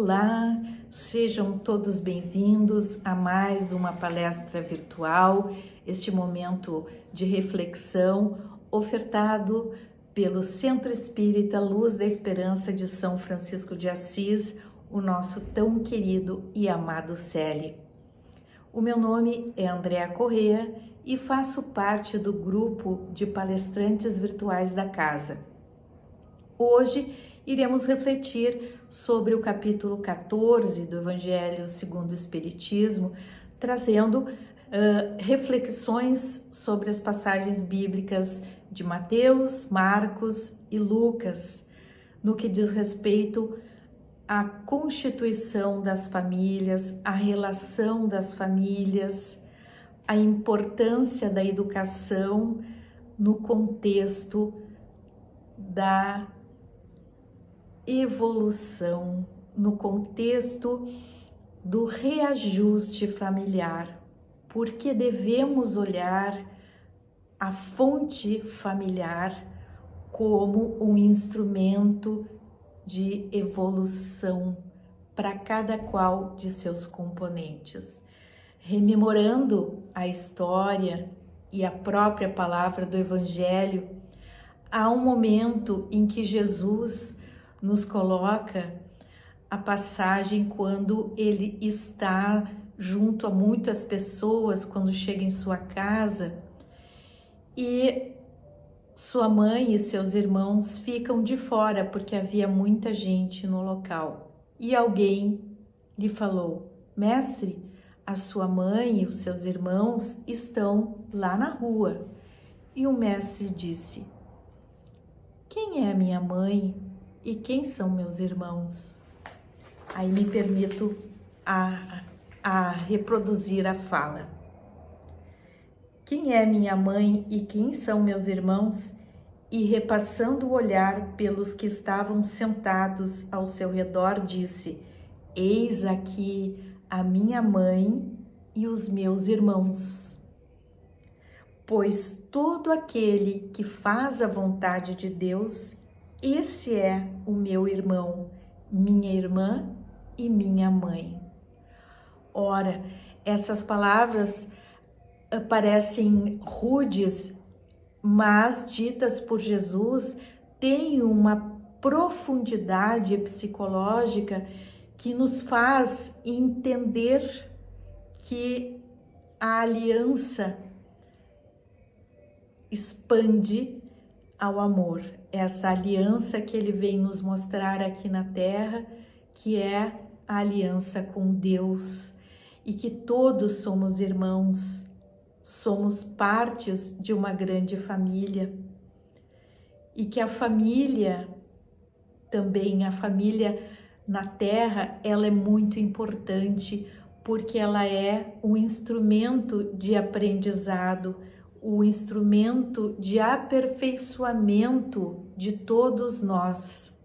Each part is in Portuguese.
Olá, sejam todos bem-vindos a mais uma palestra virtual, este momento de reflexão ofertado pelo Centro Espírita Luz da Esperança de São Francisco de Assis, o nosso tão querido e amado CELE. O meu nome é Andréa Corrêa e faço parte do grupo de palestrantes virtuais da casa. Hoje iremos refletir sobre o capítulo 14 do Evangelho segundo o Espiritismo, trazendo reflexões sobre as passagens bíblicas de Mateus, Marcos e Lucas, no que diz respeito à constituição das famílias, à relação das famílias, a importância da educação no contexto da evolução, no contexto do reajuste familiar, porque devemos olhar a fonte familiar como um instrumento de evolução para cada qual de seus componentes. Rememorando a história e a própria palavra do Evangelho, há um momento em que Jesus nos coloca a passagem quando ele está junto a muitas pessoas, quando chega em sua casa, e sua mãe e seus irmãos ficam de fora porque havia muita gente no local. E alguém lhe falou: mestre, a sua mãe e os seus irmãos estão lá na rua. E o mestre disse: quem é minha mãe e quem são meus irmãos? Aí me permito a reproduzir a fala. Quem é minha mãe e quem são meus irmãos? E repassando o olhar pelos que estavam sentados ao seu redor, disse: eis aqui a minha mãe e os meus irmãos. Pois todo aquele que faz a vontade de Deus, esse é o meu irmão, minha irmã e minha mãe. Ora, essas palavras parecem rudes, mas ditas por Jesus têm uma profundidade psicológica que nos faz entender que a aliança expande ao amor. Essa aliança que ele vem nos mostrar aqui na Terra, que é a aliança com Deus, e que todos somos irmãos, somos partes de uma grande família, e que a família, também a família na Terra, ela é muito importante, porque ela é um instrumento de aprendizado, o instrumento de aperfeiçoamento de todos nós.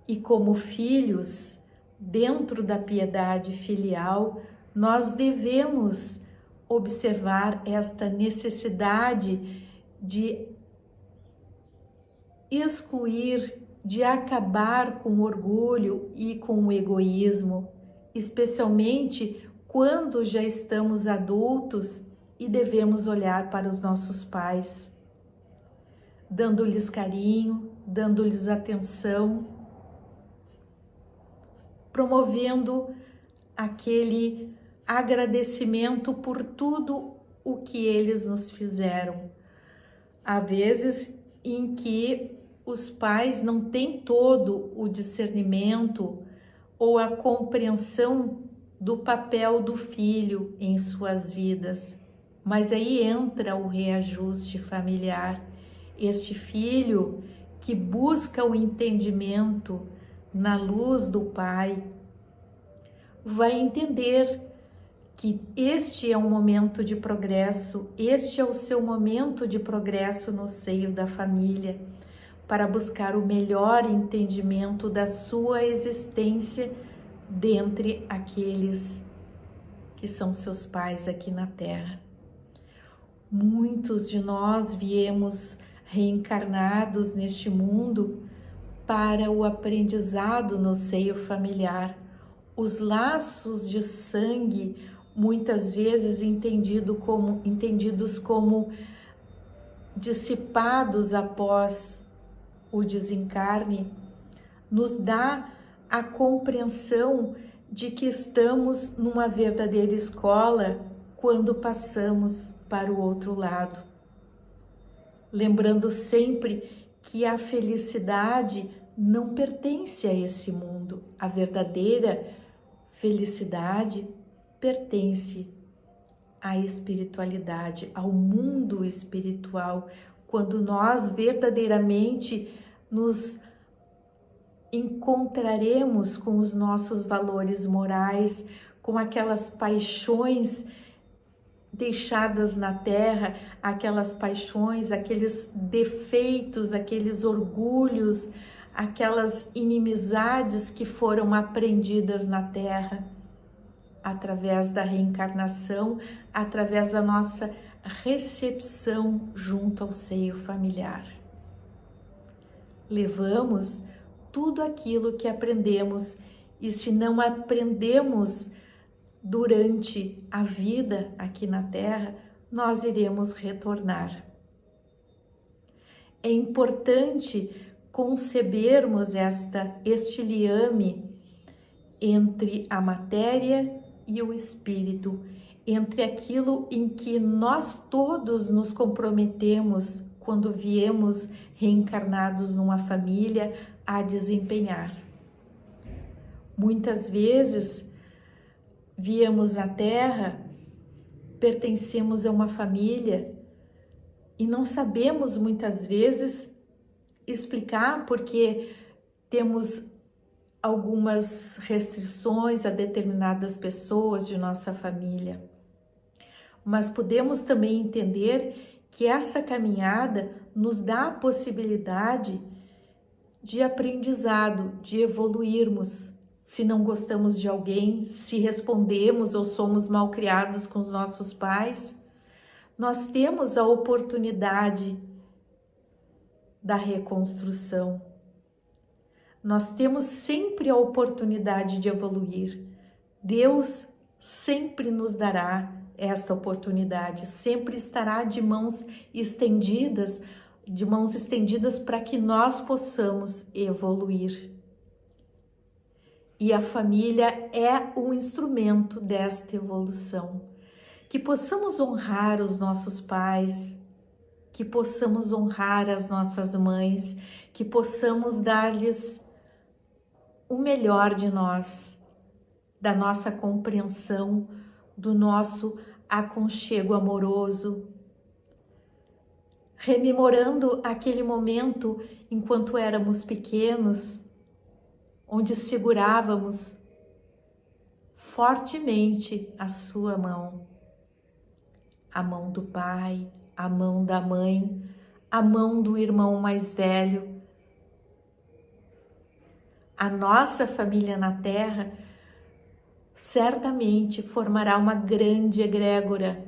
E como filhos, dentro da piedade filial, nós devemos observar esta necessidade de excluir, de acabar com o orgulho e com o egoísmo, especialmente quando já estamos adultos e devemos olhar para os nossos pais, dando-lhes carinho, dando-lhes atenção, promovendo aquele agradecimento por tudo o que eles nos fizeram. Há vezes em que os pais não têm todo o discernimento ou a compreensão do papel do filho em suas vidas. Mas aí entra o reajuste familiar. Este filho que busca o entendimento na luz do pai vai entender que este é um momento de progresso, este é o seu momento de progresso no seio da família, para buscar o melhor entendimento da sua existência dentre aqueles que são seus pais aqui na Terra. Muitos de nós viemos reencarnados neste mundo para o aprendizado no seio familiar. Os laços de sangue, muitas vezes entendidos como dissipados após o desencarne, nos dá a compreensão de que estamos numa verdadeira escola quando passamos para o outro lado. Lembrando sempre que a felicidade não pertence a esse mundo. A verdadeira felicidade pertence à espiritualidade, ao mundo espiritual, quando nós verdadeiramente nos encontraremos com os nossos valores morais, com aquelas paixões deixadas na terra, aquelas paixões, aqueles defeitos, aqueles orgulhos, aquelas inimizades que foram aprendidas na terra, através da reencarnação, através da nossa recepção junto ao seio familiar. Levamos tudo aquilo que aprendemos, e se não aprendemos durante a vida aqui na Terra, nós iremos retornar. É importante concebermos este liame entre a matéria e o espírito, entre aquilo em que nós todos nos comprometemos quando viemos reencarnados numa família a desempenhar. Muitas vezes viemos à Terra, pertencemos a uma família e não sabemos muitas vezes explicar porque temos algumas restrições a determinadas pessoas de nossa família. Mas podemos também entender que essa caminhada nos dá a possibilidade de aprendizado, de evoluirmos. Se não gostamos de alguém, se respondemos ou somos mal criados com os nossos pais, nós temos a oportunidade da reconstrução. Nós temos sempre a oportunidade de evoluir. Deus sempre nos dará esta oportunidade, sempre estará de mãos estendidas para que nós possamos evoluir. E a família é um instrumento desta evolução. Que possamos honrar os nossos pais, que possamos honrar as nossas mães, que possamos dar-lhes o melhor de nós, da nossa compreensão, do nosso aconchego amoroso, rememorando aquele momento enquanto éramos pequenos, onde segurávamos fortemente a sua mão, a mão do pai, a mão da mãe, a mão do irmão mais velho. A nossa família na Terra certamente formará uma grande egrégora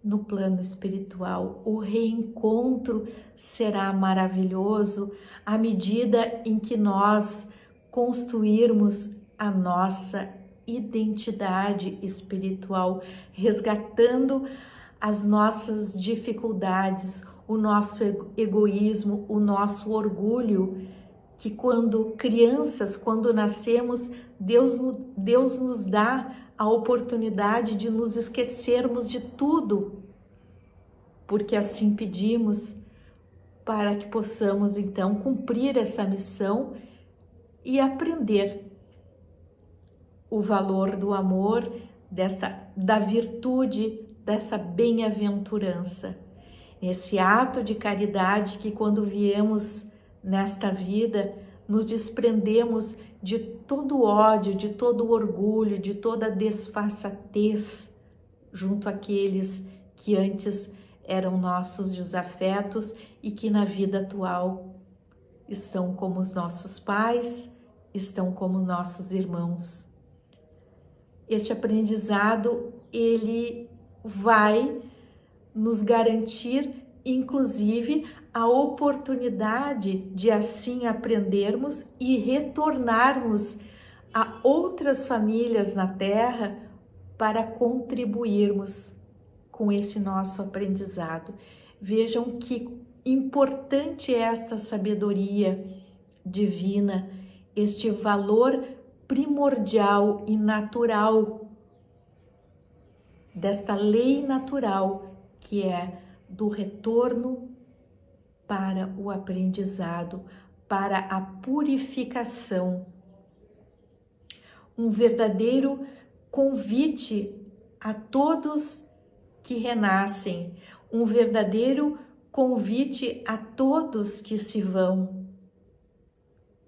no plano espiritual. O reencontro será maravilhoso à medida em que nós construirmos a nossa identidade espiritual, resgatando as nossas dificuldades, o nosso egoísmo, o nosso orgulho, que quando crianças, quando nascemos, Deus nos dá a oportunidade de nos esquecermos de tudo, porque assim pedimos, para que possamos então cumprir essa missão e aprender o valor do amor, da virtude, dessa bem-aventurança. Esse ato de caridade que quando viemos nesta vida, nos desprendemos de todo ódio, de todo orgulho, de toda desfaçatez junto àqueles que antes eram nossos desafetos e que na vida atual estão como os nossos pais, estão como nossos irmãos. Este aprendizado, ele vai nos garantir, inclusive, a oportunidade de assim aprendermos e retornarmos a outras famílias na Terra para contribuirmos com esse nosso aprendizado. Vejam que importante é esta sabedoria divina, este valor primordial e natural desta lei natural que é do retorno para o aprendizado, para a purificação. Um verdadeiro convite a todos que renascem, um verdadeiro convite a todos que se vão,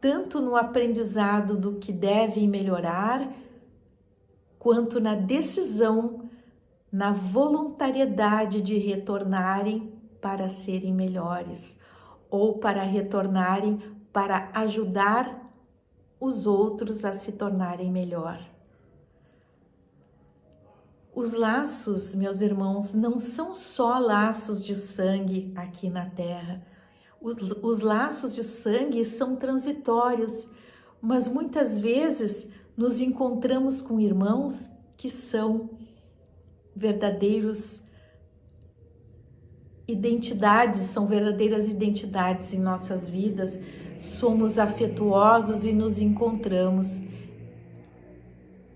tanto no aprendizado do que devem melhorar, quanto na decisão, na voluntariedade de retornarem para serem melhores, ou para retornarem para ajudar os outros a se tornarem melhor. Os laços, meus irmãos, não são só laços de sangue aqui na Terra. Os laços de sangue são transitórios, mas muitas vezes nos encontramos com irmãos que são verdadeiros identidades, são verdadeiras identidades em nossas vidas. Somos afetuosos e nos encontramos.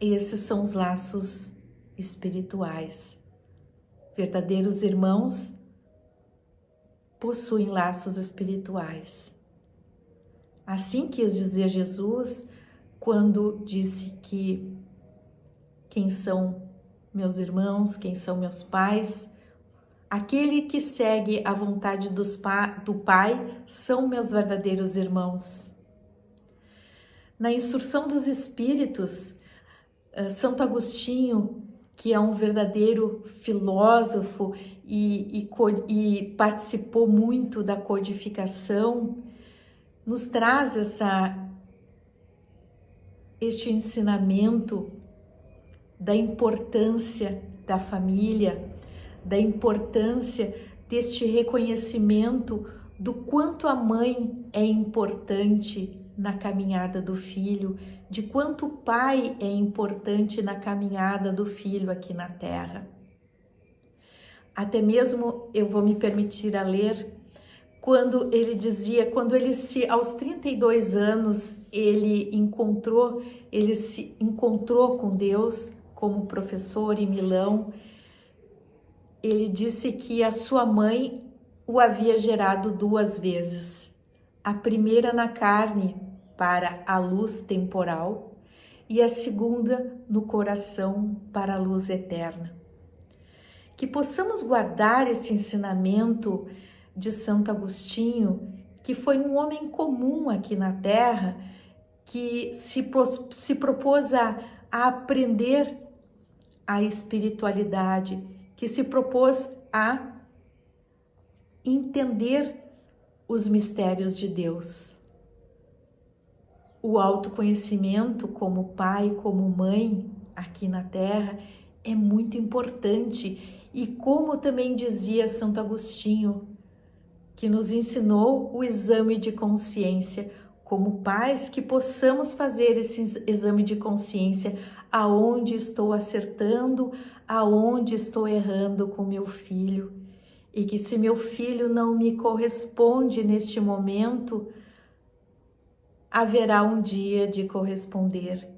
Esses são os laços espirituais. Verdadeiros irmãos possuem laços espirituais. Assim quis dizer Jesus quando disse que quem são meus irmãos, quem são meus pais, aquele que segue a vontade do Pai são meus verdadeiros irmãos. Na Instrução dos Espíritos, Santo Agostinho, que é um verdadeiro filósofo e participou muito da codificação, nos traz este ensinamento da importância da família, da importância deste reconhecimento do quanto a mãe é importante na caminhada do filho, de quanto o pai é importante na caminhada do filho aqui na Terra. Até mesmo eu vou me permitir a ler quando ele dizia, aos 32 anos, ele se encontrou com Deus como professor em Milão. Ele disse que a sua mãe o havia gerado 2 vezes. A primeira na carne, para a luz temporal, e a segunda no coração, para a luz eterna. Que possamos guardar esse ensinamento de Santo Agostinho, que foi um homem comum aqui na Terra, que se propôs a aprender a espiritualidade, que se propôs a entender os mistérios de Deus. O autoconhecimento como pai, como mãe aqui na Terra é muito importante, e como também dizia Santo Agostinho, que nos ensinou o exame de consciência, como pais que possamos fazer esse exame de consciência, aonde estou acertando, aonde estou errando com meu filho, e que se meu filho não me corresponde neste momento, haverá um dia de corresponder.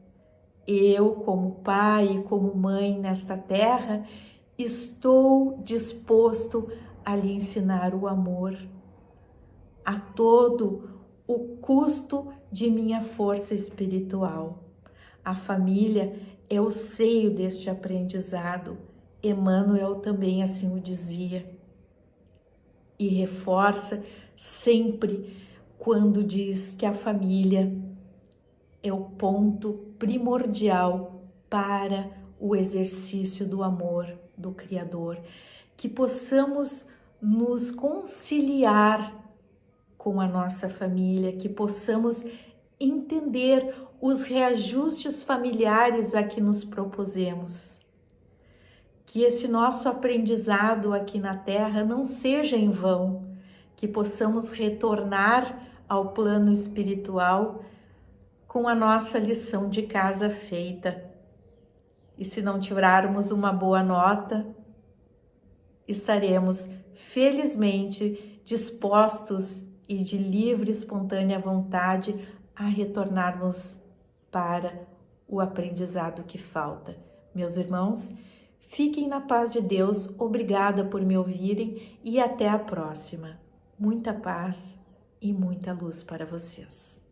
Eu, como pai e como mãe nesta terra, estou disposto a lhe ensinar o amor, a todo o custo de minha força espiritual. A família é o seio deste aprendizado. Emmanuel também assim o dizia. E reforça sempre quando diz que a família é o ponto primordial para o exercício do amor do Criador. Que possamos nos conciliar com a nossa família, que possamos entender os reajustes familiares a que nos propusemos. Que esse nosso aprendizado aqui na Terra não seja em vão, que possamos retornar ao plano espiritual com a nossa lição de casa feita. E se não tirarmos uma boa nota, estaremos felizmente dispostos e de livre, espontânea vontade a retornarmos para o aprendizado que falta. Meus irmãos, fiquem na paz de Deus, obrigada por me ouvirem e até a próxima. Muita paz e muita luz para vocês.